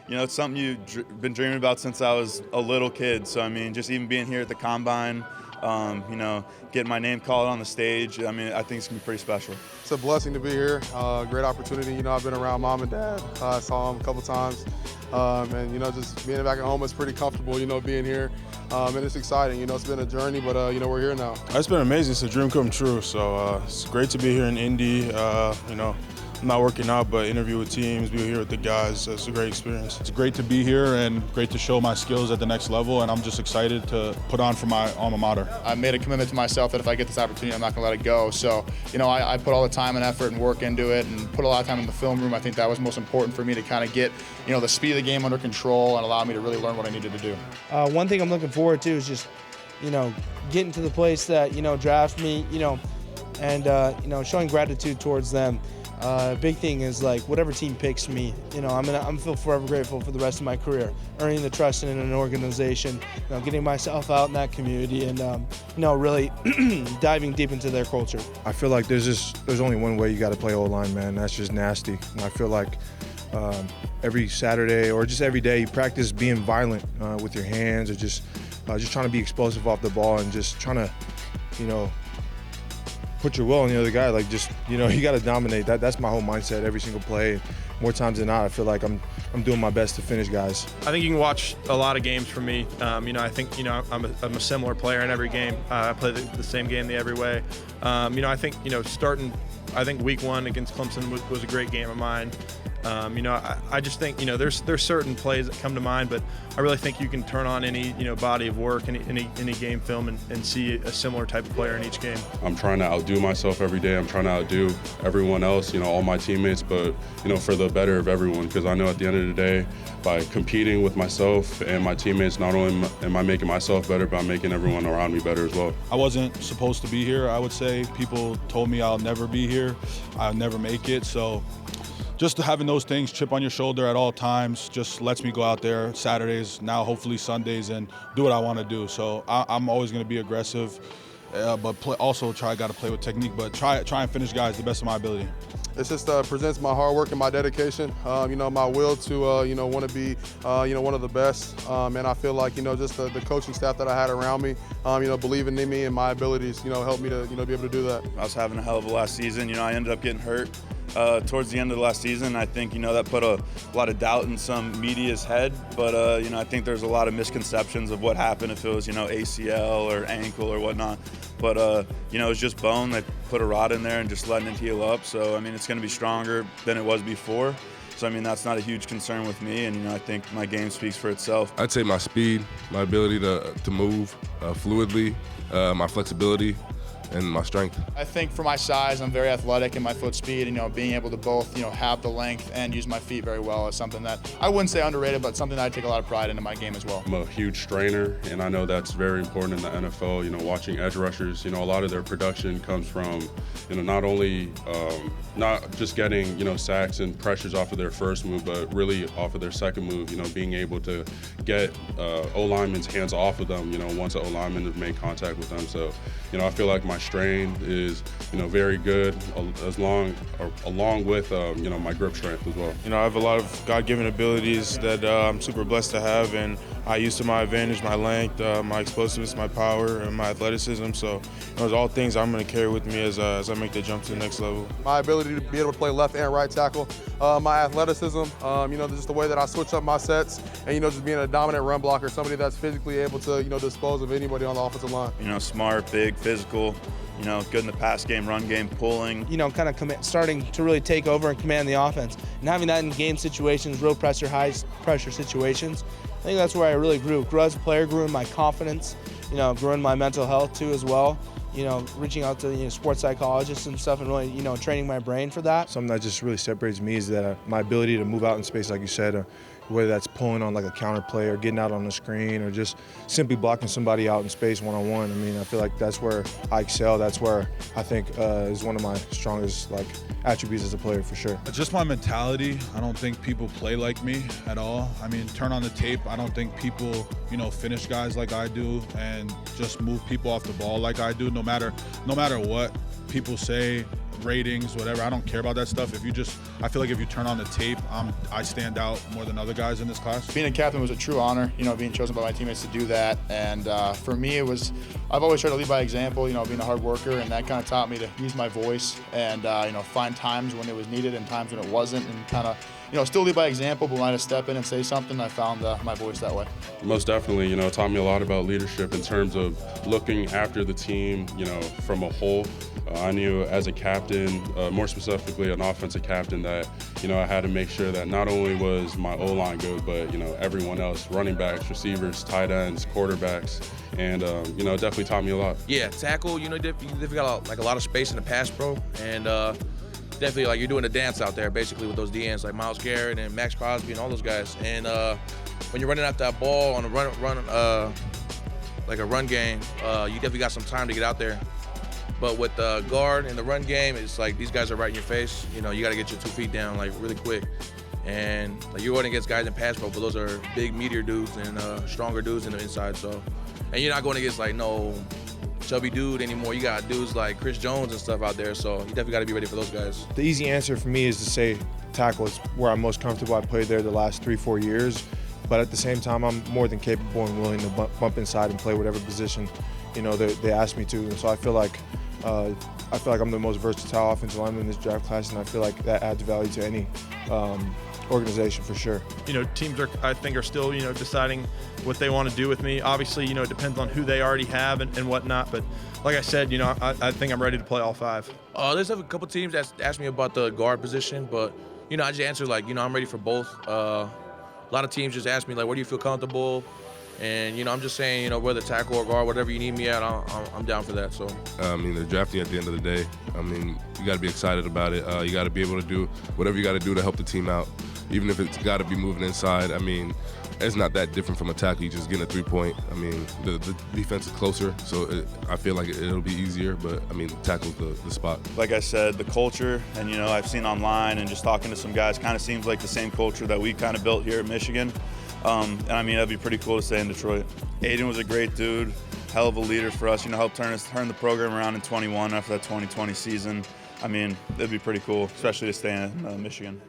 it's something you've been dreaming about since I was a little kid. So, I mean, just even being here at the Combine, getting my name called on the stage, I mean, I think it's going to be pretty special. It's a blessing to be here. Great opportunity. I've been around mom and dad. I saw them a couple times. And, just being back at home is pretty comfortable, being here. And it's exciting. It's been a journey, but, we're here now. It's been amazing. It's a dream come true. So it's great to be here in Indy. I'm not working out, but interview with teams, be here with the guys. It's a great experience. It's great to be here and great to show my skills at the next level, and I'm just excited to put on for my alma mater. I made a commitment to myself that if I get this opportunity, I'm not going to let it go. So, I put all the time and effort and work into it and put a lot of time in the film room. I think that was most important for me to kind of get, the speed of the game under control and allow me to really learn what I needed to do. One thing I'm looking forward to is just, getting to the place that, drafts me, and, showing gratitude towards them. Big thing is like whatever team picks me, I'm feel forever grateful for the rest of my career, earning the trust in an organization, getting myself out in that community, and really diving deep into their culture. I feel like there's only one way you got to play O-line, man. That's just nasty. And I feel like every Saturday or just every day you practice being violent with your hands, or just trying to be explosive off the ball and just trying to, put your will on the other guy. Like you got to dominate. That's my whole mindset every single play. More times than not, I feel like I'm doing my best to finish guys. I think you can watch a lot of games from me. I think I'm a similar player in every game. I play the same game every way. I think starting. I think week 1 against Clemson was a great game of mine. I just think there's certain plays that come to mind, but I really think you can turn on any body of work, any game film, and see a similar type of player in each game. I'm trying to outdo myself every day. I'm trying to outdo everyone else, all my teammates, but for the better of everyone, because I know at the end of the day, by competing with myself and my teammates, not only am I making myself better, but I'm making everyone around me better as well. I wasn't supposed to be here, I would say. People told me I'll never be here. I'll never make it. So just having those things, chip on your shoulder at all times, just lets me go out there Saturdays, now hopefully Sundays, and do what I want to do. So I'm always going to be aggressive, but got to play with technique, but try and finish guys the best of my ability. It just presents my hard work and my dedication, my will to, want to be, one of the best. And I feel like, just the coaching staff that I had around me, believing in me and my abilities, helped me to, be able to do that. I was having a hell of a last season. I ended up getting hurt towards the end of the last season. I think, that put a lot of doubt in some media's head. But, I think there's a lot of misconceptions of what happened if it was, ACL or ankle or whatnot. But, it was just bone. They put a rod in there and just letting it heal up. So, I mean, it's going to be stronger than it was before. So, I mean, that's not a huge concern with me. And, I think my game speaks for itself. I'd say my speed, my ability to move fluidly, my flexibility, and my strength. I think for my size, I'm very athletic, and my foot speed, being able to both, have the length and use my feet very well is something that I wouldn't say underrated, but something that I take a lot of pride in my game as well. I'm a huge strainer, and I know that's very important in the NFL. Watching edge rushers, a lot of their production comes from, not only not just getting, sacks and pressures off of their first move, but really off of their second move, being able to get O-linemen's hands off of them, once an O-lineman has made contact with them. So, I feel like my strain is, very good, along with, my grip strength as well. I have a lot of God-given abilities that I'm super blessed to have, and I use to my advantage my length, my explosiveness, my power, and my athleticism. So those are all things I'm going to carry with me as I make the jump to the next level. My ability to be able to play left and right tackle, my athleticism, just the way that I switch up my sets, and, just being a dominant run blocker, somebody that's physically able to, dispose of anybody on the offensive line. Smart, big, physical, good in the pass game, run game, pulling. Kind of starting to really take over and command the offense. And having that in game situations, real pressure, high pressure situations, I think that's where I really grew as a player, grew in my confidence, grew in my mental health too as well. Reaching out to sports psychologists and stuff and really, training my brain for that. Something that just really separates me is that my ability to move out in space, like you said, whether that's pulling on like a counter play or getting out on the screen or just simply blocking somebody out in space one-on-one. I mean, I feel like that's where I excel. That's where I think is one of my strongest attributes as a player for sure. Just my mentality. I don't think people play like me at all. I mean, turn on the tape. I don't think people, finish guys like I do and just move people off the ball like I do, no matter what. people say, ratings, whatever. I don't care about that stuff. I feel like if you turn on the tape, I stand out more than other guys in this class. Being a captain was a true honor, being chosen by my teammates to do that. And for me, I've always tried to lead by example, being a hard worker, and that kind of taught me to use my voice and, find times when it was needed and times when it wasn't, and kind of, still lead by example, but when I had to step in and say something, I found my voice that way. Most definitely, it taught me a lot about leadership in terms of looking after the team, from a whole. I knew as a captain, more specifically an offensive captain, that, I had to make sure that not only was my O-line good, but, everyone else, running backs, receivers, tight ends, quarterbacks, and, it definitely taught me a lot. Yeah, tackle, you definitely got a lot of space in the pass pro, and definitely you're doing a dance out there basically with those DNs like Myles Garrett and Max Crosby and all those guys. And when you're running out that ball on a run like a run game, you definitely got some time to get out there. But with the guard and the run game, it's like these guys are right in your face. You got to get your 2 feet down really quick. And you're running against guys in pass pro, but those are big, meatier dudes and stronger dudes in the inside. So, and you're not going against no chubby dude anymore. You got dudes like Chris Jones and stuff out there. So you definitely got to be ready for those guys. The easy answer for me is to say tackle is where I'm most comfortable. I played there the last 3-4 years, but at the same time, I'm more than capable and willing to bump inside and play whatever position they ask me to. And so I feel like I'm the most versatile offensive lineman in this draft class, and I feel like that adds value to any organization for sure. Teams I think are still, deciding what they want to do with me. Obviously, it depends on who they already have and whatnot. But like I said, I think I'm ready to play all 5. There's a couple teams that asked me about the guard position, but, I just answered I'm ready for both. A lot of teams just ask me where do you feel comfortable? And, I'm just saying, whether tackle or guard, whatever you need me at, I'm down for that. So, they're drafting at the end of the day. You got to be excited about it. You got to be able to do whatever you got to do to help the team out, even if it's got to be moving inside. It's not that different from a tackle. You just getting a 3-point. The defense is closer, so I feel like it'll be easier. But tackle's the spot. Like I said, the culture, and I've seen online and just talking to some guys, kind of seems like the same culture that we kind of built here at Michigan. And that'd be pretty cool to stay in Detroit. Aiden was a great dude, hell of a leader for us. Helped turn the program around in 21 after that 2020 season. It'd be pretty cool, especially to stay in Michigan.